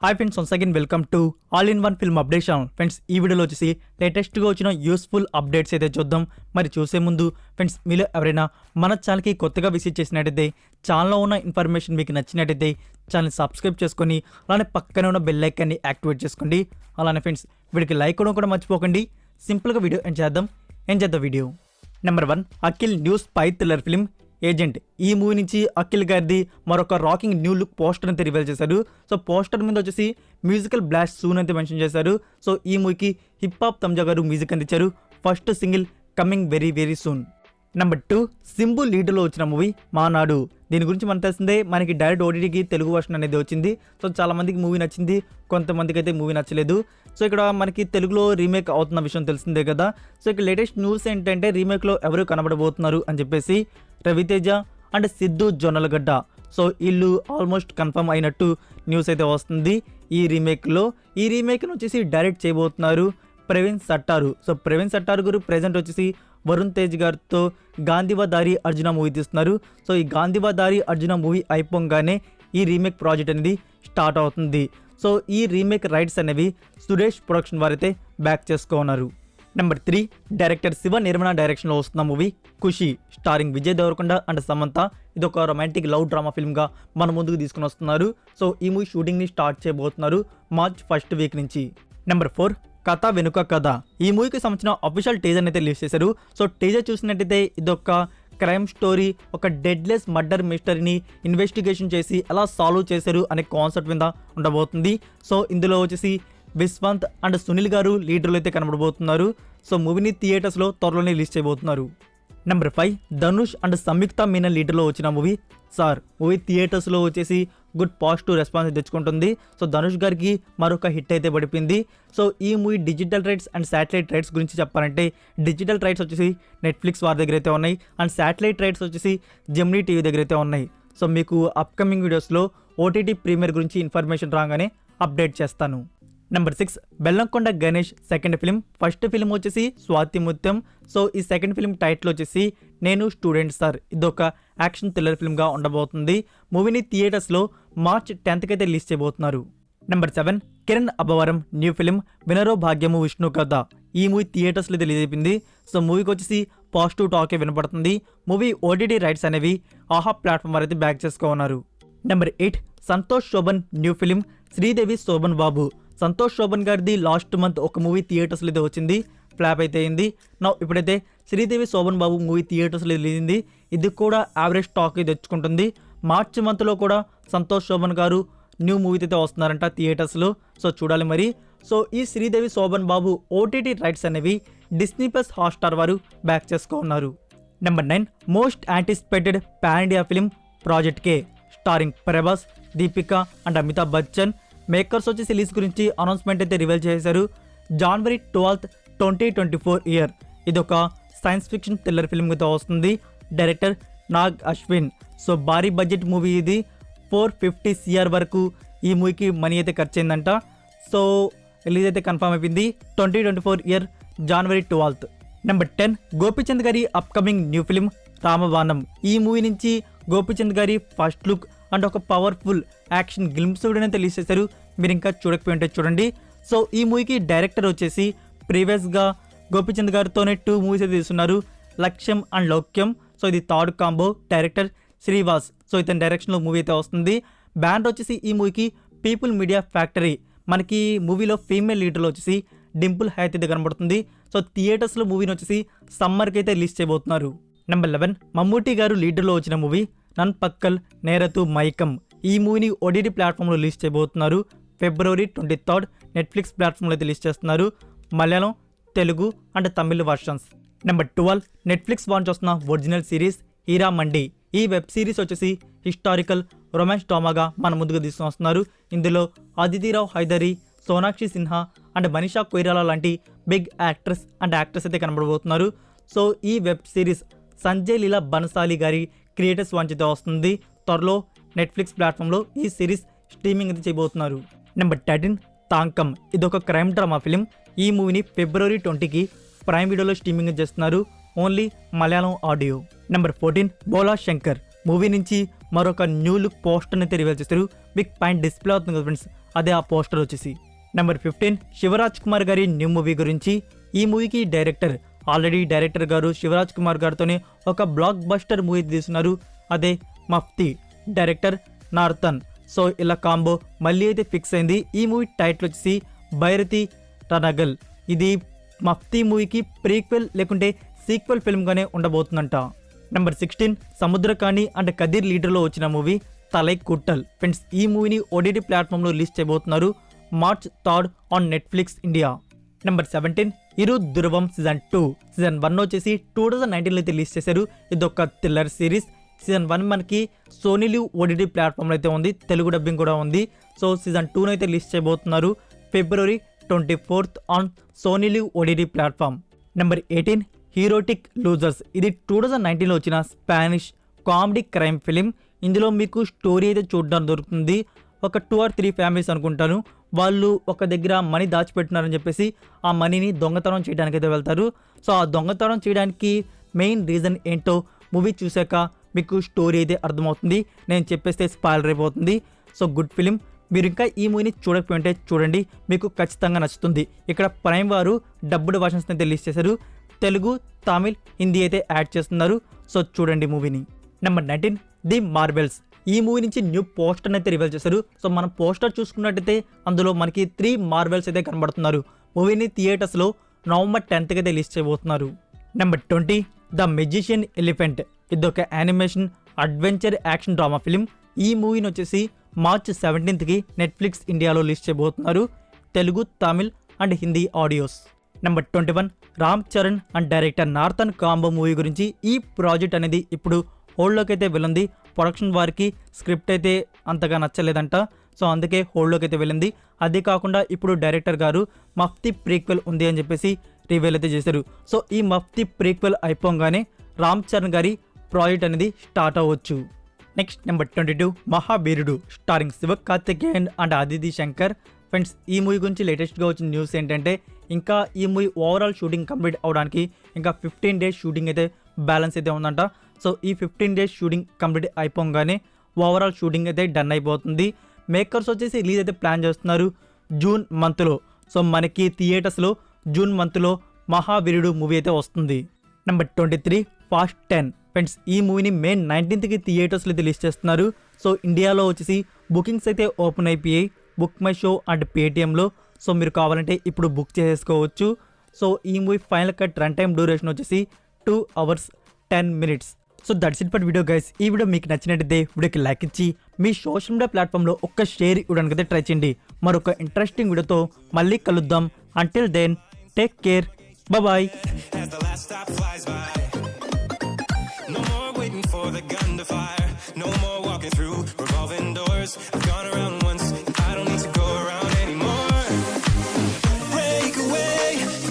Hi friends, once again welcome to all in one film update channel. Friends, ఈ వీడియోలో వచ్చేసి లేటెస్ట్గా వచ్చిన యూస్ఫుల్ అప్డేట్స్ అయితే చూద్దాం. మరి చూసే ముందు ఫ్రెండ్స్, మీలో ఎవరైనా మన ఛానల్కి కొత్తగా విజిట్ చేసినట్టయితే, ఛానల్లో ఉన్న ఇన్ఫర్మేషన్ మీకు నచ్చినట్టయితే ఛానల్ సబ్స్క్రైబ్ చేసుకొని అలానే పక్కనే ఉన్న బెల్ ఐకాన్ని యాక్టివేట్ చేసుకోండి. అలానే ఫ్రెండ్స్, వీడికి లైక్ కూడా మర్చిపోకండి. సింపుల్గా వీడియో ఎండ్ చేద్దాం video. Number 1, Akhil new spy thriller film Agent. ఈ మూవీ నుంచి అఖిల్ గారిది మరొక రాకింగ్ న్యూ లుక్ పోస్టర్ అయితే రివీల్ చేశారు. సో పోస్టర్ మీద వచ్చేసి మ్యూజికల్ బ్లాస్ట్ సూన్ అయితే మెన్షన్ చేశారు. సో ఈ మూవీకి హిప్ హాప్ తమ్జా గారు మ్యూజిక్ అందించారు. First single coming very very soon. Number 2, Simbu లీడ్లో వచ్చిన మూవీ మానాడు. దీని గురించి మనకు తెలిసిందే, మనకి డైరెక్ట్ ఓటీటీకి తెలుగు వర్షన్ అనేది వచ్చింది. సో చాలా మందికి మూవీ నచ్చింది, కొంతమందికి అయితే మూవీ నచ్చలేదు. సో ఇక్కడ మనకి తెలుగులో రీమేక్ అవుతున్న విషయం తెలిసిందే కదా. సో ఇక్కడ లేటెస్ట్ న్యూస్ ఏంటంటే, రీమేక్లో ఎవరు కనబడబోతున్నారు అని చెప్పేసి రవితేజ అండ్ సిద్ధు జొన్నలగడ్డ. సో వీళ్ళు ఆల్మోస్ట్ కన్ఫర్మ్ అయినట్టు న్యూస్ అయితే వస్తుంది. ఈ రీమేక్ను వచ్చేసి డైరెక్ట్ చేయబోతున్నారు ప్రవీణ్ సట్టారు. సో ప్రవీణ్ సట్టారు గారు ప్రెజెంట్ వచ్చేసి వరుణ్ తేజ్ గారితో గాంధీవాదారి అర్జున మూవీ తీస్తున్నారు. సో ఈ గాంధీవాదారి అర్జున మూవీ అయిపోగానే ఈ రీమేక్ ప్రాజెక్ట్ అనేది స్టార్ట్ అవుతుంది. సో ఈ రీమేక్ రైట్స్ అనేవి సురేష్ ప్రొడక్షన్ వారైతే బ్యాక్ చేసుకున్నారు. నెంబర్ 3, డైరెక్టర్ శివ నిర్మణ డైరెక్షన్లో వస్తున్న movie Kushi, starring Vijay Devarakonda and Samantha. ఇది ఒక రొమాంటిక్ లవ్ డ్రామా ఫిల్మ్గా మన ముందుకు తీసుకుని వస్తున్నారు. సో ఈ మూవీ షూటింగ్ని స్టార్ట్ చేయబోతున్నారు మార్చ్ 1st వీక్ నుంచి. నెంబర్ 4, కథ వెనుక కథ. ఈ మూవీకి సంబంధించిన అఫీషియల్ టీజర్ అయితే రిలీజ్ చేశారు. సో టీజర్ చూసినట్టయితే ఇదొక క్రైమ్ స్టోరీ, ఒక డెడ్లెస్ మర్డర్ మిస్టరీని ఇన్వెస్టిగేషన్ చేసి ఎలా సాల్వ్ చేశారు అనే కాన్సెప్ట్ మీద ఉండబోతుంది. సో ఇందులో వచ్చేసి విశ్వంత్ అండ్ సునీల్ గారు లీడర్లు అయితే కనబడబోతున్నారు. సో మూవీని థియేటర్స్లో త్వరలోనే రిలీజ్ చేయబోతున్నారు. నెంబర్ 5, ధనుష్ అండ్ సంయుక్త మీనన్ లీడర్లో వచ్చిన మూవీ సార్. మూవీ థియేటర్స్లో వచ్చేసి గుడ్ పాజిటివ్ రెస్పాన్స్ తెచ్చుకుంటుంది. సో ధనుష్ గారికి మరొక హిట్ అయితే పడిపోయింది. సో ఈ movie digital rights and satellite rights గురించి చెప్పాలంటే, డిజిటల్ రైట్స్ వచ్చేసి నెట్ఫ్లిక్స్ వారి దగ్గర అయితే ఉన్నాయి అండ్ శాటిలైట్ రైట్స్ వచ్చేసి జెమినీ టీవీ దగ్గర అయితే ఉన్నాయి. సో మీకు అప్కమింగ్ వీడియోస్లో ఓటీటీ ప్రీమియర్ గురించి ఇన్ఫర్మేషన్ రాగానే అప్డేట్ చేస్తాను. Number 6, Bellamkonda Ganesh second film. First film వచ్చేసి స్వాతి ముత్యం. సో ఈ సెకండ్ ఫిల్మ్ టైటిల్ వచ్చేసి నేను స్టూడెంట్ సార్. ఇదొక యాక్షన్ థ్రిల్లర్ ఫిల్మ్గా ఉండబోతుంది. మూవీని థియేటర్స్లో మార్చ్ 10th అయితే రిలీజ్ చేయబోతున్నారు. Number 7, Kiran Abbavaram new film Vinaro Bhagyamu Vishnu కథ. ఈ మూవీ థియేటర్స్లో అయితే రిలీజ్ అయిపోయింది. సో మూవీకి వచ్చేసి పాజిటివ్ టాకే వినపడుతుంది. మూవీ ఓటీటీ రైట్స్ అనేవి ఆహా ప్లాట్ఫామ్ వారు అయితే బ్యాక్ చేసుకోన్నారు. Number 8, Santosh Sobhan new film Sridevi Sobhan Babu. Santosh Sobhan గారిది లాస్ట్ మంత్ ఒక మూవీ థియేటర్స్లో అయితే వచ్చింది, ఫ్లాప్ అయితే అయింది. ఇప్పుడైతే శ్రీదేవి శోభన్ బాబు మూవీ థియేటర్స్లో వెళ్ళింది. ఇది కూడా యావరేజ్ టాక్ తెచ్చుకుంటుంది. మార్చి మంత్లో కూడా సంతోష్ శోభన్ గారు న్యూ మూవీ అయితే వస్తున్నారంట థియేటర్స్లో. సో చూడాలి మరి. సో ఈ శ్రీదేవి శోభన్ బాబు ఓటీటీ రైట్స్ అనేవి డిస్నీ ప్లస్ హాట్స్టార్ వారు బ్యాక్ చేసుకున్నారు. Number 9, most anticipated pan India film project K, starring Prabhas, Deepika and Amitabh Bachchan. Makers వచ్చేసి రిలీజ్ గురించి అనౌన్స్మెంట్ అయితే రివీల్ చేశారు. January 12th, 2024. ఇది ఒక సైన్స్ ఫిక్షన్ థ్రిల్లర్ ఫిల్మ్ అయితే వస్తుంది. డైరెక్టర్ నాగ్ అశ్విన్. సో భారీ బడ్జెట్ మూవీ ఇది. 450 CR వరకు ఈ మూవీకి మనీ అయితే ఖర్చు అయిందంట. సో రిలీజ్ అయితే కన్ఫర్మ్ అయిపోయింది 2024 January 12th. నెంబర్ 10, గోపీచంద్ గారి అప్కమింగ్ న్యూ ఫిల్మ్ రామబాణం. ఈ మూవీ నుంచి గోపీచంద్ గారి ఫస్ట్ లుక్ అండ్ ఒక పవర్ఫుల్ యాక్షన్ గ్లింప్స్ అయితే రిలీజ్ చేశారు. మీరు ఇంకా చూడకపోయింటే చూడండి. సో ఈ మూవీకి డైరెక్టర్ వచ్చేసి ప్రీవియస్గా గోపీచంద్ గారితోనే 2 మూవీస్ అయితే తీస్తున్నారు, లక్ష్యం అండ్ లౌక్యం. సో ఇది third combo. Director Srivas. So ఇతని డైరెక్షన్లో మూవీ అయితే వస్తుంది. బ్యాండ్ వచ్చేసి ఈ మూవీకి పీపుల్ మీడియా ఫ్యాక్టరీ. మనకి మూవీలో ఫీమేల్ లీడర్లో వచ్చేసి డింపుల్ హైత్ అయితే కనబడుతుంది. సో థియేటర్స్లో మూవీని వచ్చేసి సమ్మర్కి అయితే రిలీజ్ చేయబోతున్నారు. నెంబర్ 11, మమ్మూటి గారు లీడర్లో వచ్చిన మూవీ నన్ పక్కల్ నేరతు మైకం. ఈ మూవీని ఓటీటీ ప్లాట్ఫామ్లో రిలీజ్ చేయబోతున్నారు. February 23rd నెట్ఫ్లిక్స్ ప్లాట్ఫామ్లో అయితే రిలీజ్ చేస్తున్నారు. Malayalam, Telugu and Tamil versions. Number 12, Netflix launch వస్తున్న ఒరిజినల్ సిరీస్ హీరా మండి. ఈ వెబ్ సిరీస్ వచ్చేసి హిస్టారికల్ రొమాన్స్ డ్రామాగా మన ముందుకు తీసుకుని వస్తున్నారు. ఇందులో అదితిరావు హైదరీ, సోనాక్షి సిన్హా అండ్ మనీషా కొయిరాలా లాంటి బిగ్ యాక్ట్రెస్ అండ్ యాక్టర్స్ అయితే కనబడబోతున్నారు. సో ఈ వెబ్ సిరీస్ సంజయ్ లీలా బన్సాలి గారి క్రియేటర్స్ లాంచ్ అయితే వస్తుంది. త్వరలో నెట్ఫ్లిక్స్ ప్లాట్ఫామ్లో ఈ సిరీస్ స్ట్రీమింగ్ అయితే చేయబోతున్నారు. నెంబర్ 13, తాంకం. ఇదొక క్రైమ్ డ్రామా ఫిల్మ్. ఈ మూవీని February 20కి ప్రైమ్ వీడియోలో స్ట్రీమింగ్ చేస్తున్నారు, ఓన్లీ మలయాళం ఆడియో. నెంబర్ 14, బోలా శంకర్. మూవీ నుంచి మరొక న్యూ లుక్ పోస్టర్ అయితే రివీల్ చేస్తారు. మీకు పైన డిస్ప్లే అవుతుంది కదా ఫ్రెండ్స్, అదే ఆ పోస్టర్ వచ్చేసి. నెంబర్ 15 శివరాజ్ కుమార్ గారి న్యూ మూవీ గురించి. ఈ మూవీకి ఆల్రెడీ డైరెక్టర్ గారు శివరాజ్ కుమార్ గారితోనే ఒక బ్లాక్ బస్టర్ మూవీ తీస్తున్నారు, అదే మఫ్తీ. డైరెక్టర్ నార్థన్. సో ఇలా కాంబో మళ్ళీ అయితే ఫిక్స్ అయింది. ఈ మూవీ టైటిల్ వచ్చేసి భైరతి టనగల్. ఇది మఫ్తీ మూవీకి ప్రీక్వెల్ లేకుంటే sequel ఫిల్మ్గానే ఉండబోతుందంట. Number 16 Samuthirakani and Kadir లీడర్లో వచ్చిన మూవీ తలై కుట్టల్. ఫ్రెండ్స్ ఈ మూవీని ఓటీటీ ప్లాట్ఫామ్లో రిలీజ్ చేయబోతున్నారు March 3 on Netflix India. Number 17 ఇరు ధృవం సీజన్ 2. సీజన్ 1 వచ్చేసి 2019లో అయితే రిలీజ్ చేశారు. ఇది ఒక థ్రిల్లర్ సిరీస్. సీజన్ 1 మనకి సోనీ లివ్ ఓటీటీ ప్లాట్ఫామ్లో అయితే ఉంది, తెలుగు డబ్బింగ్ కూడా ఉంది. సో సీజన్ 2 అయితే రిలీజ్ చేయబోతున్నారు February 24 on Sony Liv OTT platform. Number 18 heroic losers. ఇది 2019లో వచ్చిన స్పానిష్ కామెడీ క్రైమ్ ఫిలిం. ఇందులో మీకు స్టోరీ అయితే చూడడానికి దొరుకుతుంది. ఒక 2 or 3 ఫ్యామిలీస్ అనుకుంటాను, వాళ్ళు ఒక దగ్గర మనీ దాచిపెట్టినారని చెప్పేసి ఆ మనీని దొంగతనం చేయడానికి అయితే వెళ్తారు. సో ఆ దొంగతనం చేయడానికి మెయిన్ రీజన్ ఏంటో మూవీ చూశాక మీకు స్టోరీ అయితే అర్థమవుతుంది. నేను చెప్పేస్తే స్పాయిలర్ అయిపోతుంది. So good film. మీరు ఇంకా ఈ మూవీని చూడకపోయింటే చూడండి, మీకు ఖచ్చితంగా నచ్చుతుంది. ఇక్కడ ప్రైమ్ వారు డబ్బుడ్ వర్షన్స్ అయితే రిలీజ్ చేశారు, తెలుగు, తమిళ్, హిందీ అయితే యాడ్ చేస్తున్నారు. సో చూడండి మూవీని. Number 19 the Marvel's. ఈ మూవీ నుంచి న్యూ పోస్టర్ అయితే రివీల్ చేశారు. సో మనం పోస్టర్ చూసుకున్నట్టయితే అందులో మనకి 3 మార్వెల్స్ అయితే కనబడుతున్నారు. మూవీని థియేటర్స్లో November 10th అయితే రిలీజ్ చేయబోతున్నారు. Number 20 the magician elephant. ఇదొక animation adventure action drama film. ఈ మూవీని వచ్చేసి మార్చ్ 17th నెట్ఫ్లిక్స్ ఇండియాలో రిలీజ్ చేయబోతున్నారు, Telugu, Tamil and Hindi audios. Number 21 Ram Charan and director Narthan combo movie గురించి. ఈ ప్రాజెక్ట్ అనేది ఇప్పుడు హోల్డ్లోకి అయితే వెళ్ళింది. ప్రొడక్షన్ వారికి స్క్రిప్ట్ అయితే అంతగా నచ్చలేదంట, సో అందుకే హోల్డ్లోకి అయితే వెళ్ళింది. అదే కాకుండా ఇప్పుడు డైరెక్టర్ గారు మఫ్తీ ప్రీక్వెల్ ఉంది అని చెప్పేసి రివీల్ అయితే చేశారు. సో ఈ మఫ్తీ ప్రీక్వెల్ అయిపోగానే రామ్ చరణ్ గారి ప్రాజెక్ట్ అనేది స్టార్ట్ అవ్వచ్చు. నెక్స్ట్ నెంబర్ 22 మహావీరుడు starring Sivakarthikeyan and Aditi Shankar. Friends ఈ మూవీ గురించి లేటెస్ట్గా వచ్చిన న్యూస్ ఏంటంటే ఇంకా ఈ మూవీ ఓవరాల్ షూటింగ్ కంప్లీట్ అవడానికి ఇంకా 15 days షూటింగ్ అయితే బ్యాలెన్స్ అయితే ఉందంట. సో ఈ 15 days షూటింగ్ కంప్లీట్ అయిపోగానే ఓవరాల్ షూటింగ్ అయితే డన్ అయిపోతుంది. మేకర్స్ వచ్చేసి రిలీజ్ అయితే ప్లాన్ చేస్తున్నారు జూన్ మంత్లో. సో మనకి థియేటర్స్లో జూన్ మంత్లో మహావీరుడు మూవీ అయితే వస్తుంది. Number 23 fast 10. ఫ్రెండ్స్ ఈ మూవీని May 19th థియేటర్స్లో రిలీజ్ చేస్తున్నారు. సో ఇండియాలో వచ్చేసి బుకింగ్స్ అయితే ఓపెన్ అయిపోయాయి బుక్ మై షో అండ్ పేటిఎంలో. సో మీరు కావాలంటే ఇప్పుడు బుక్ చేసేసుకోవచ్చు. సో ఈ movie final cut run time duration వచ్చేసి 2 hours 10 minutes. So that's it for video guys. ఈ వీడియో మీకు నచ్చినట్టయితే వీడియోకి లైక్ ఇచ్చి మీ సోషల్ మీడియా ప్లాట్ఫామ్లో ఒక్క షేర్ ఇవ్వడానికి అయితే ట్రై చేయండి. మరొక ఇంట్రెస్టింగ్ వీడియోతో మళ్ళీ కలుద్దాం. Until then take care, bye. No more waiting for the gun to fire. No more walking through revolving doors. I've gone around